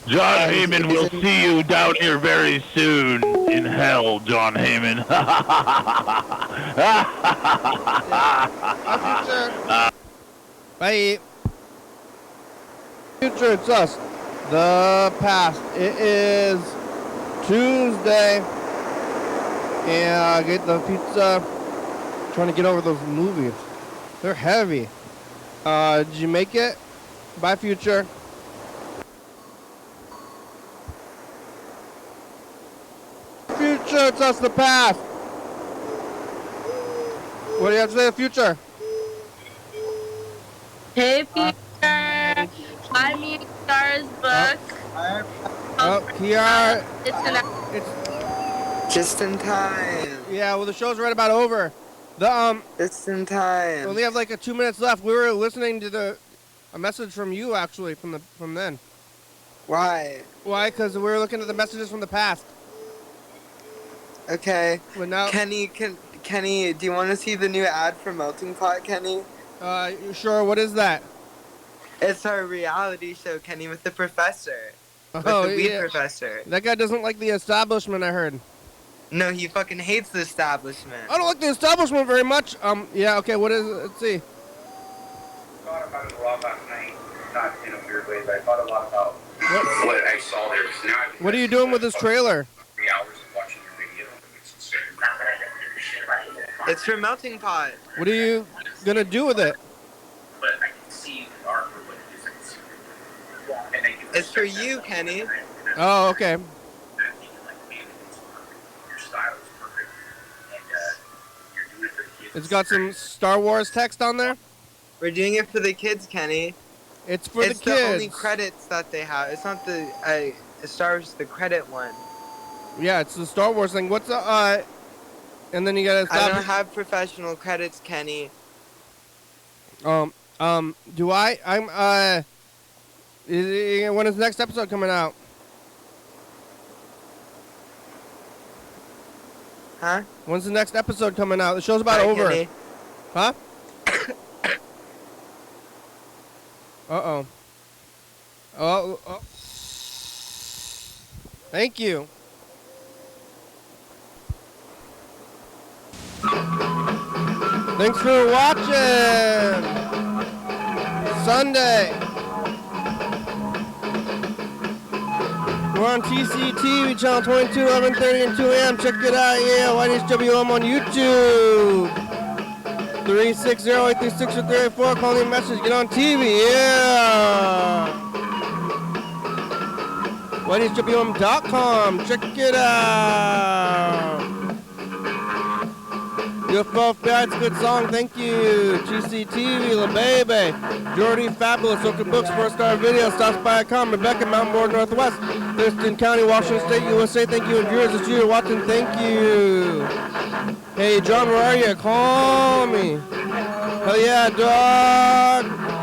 D: John Heyman will see you down here very soon in hell, John Heyman.
A: Bye. Future, it's us. The past. It is Tuesday. And I get the pizza. Trying to get over those movies. They're heavy. Did you make it? Bye, future. Future, it's us, the past. What do you have to say, the future?
M: Hey, future. I'm reading Star's book.
A: Kiara.
M: It's
E: just in time.
A: Yeah, well, the show's right about over.
E: Just in time.
A: We only have like 2 minutes left. We were listening to a message from you actually from then.
E: Why?
A: Why? Because we were looking at the messages from the past.
E: Okay.
A: But now,
E: Kenny, do you want to see the new ad for Melting Pot, Kenny?
A: Sure. What is that?
E: It's our reality show, Kenny, with the professor. With the weed professor.
A: That guy doesn't like the establishment, I heard.
E: No, he fucking hates the establishment.
A: I don't like the establishment very much. Yeah, okay, what is it? Let's see.
Q: I thought about it a lot last night. Not in a weird way, but I thought a lot about what I saw there.
A: What are you doing with this trailer?
Q: 3 hours of watching your video.
E: It's for Melting Pot.
A: What are you gonna do with it?
Q: But I can see the art for what it is.
E: It's for you, Kenny.
A: Oh, okay. It's got some Star Wars text on there?
E: We're doing it for the kids, Kenny.
A: It's for the kids.
E: It's the only credits that they have. It's not the Star Wars, the credit one.
A: Yeah, it's the Star Wars thing. What's the, and then you gotta stop.
E: I don't have professional credits, Kenny.
A: Do I? When is the next episode coming out?
E: Huh?
A: When's the next episode coming out? The show's about over.
E: Kenny.
A: Huh? Uh-oh. Oh. Thank you. Thanks for watching. Sunday. We're on TCTV, channel 22, 11:30 and 2 a.m. Check it out, yeah. YDHWM on YouTube. 360-836-384. Call me a message. Get on TV, yeah. YDHWM.com. Check it out. UFO Fats, good song, thank you. GCTV, La Baby, Jordy, Fabulous, Oakland Books, First Star Video, Stops by a Com, Rebecca, Mountain Board, Northwest, Thurston County, Washington State, USA, thank you. And viewers, it's you watching, thank you. Hey, John, where are you? Call me. Hell yeah, dog.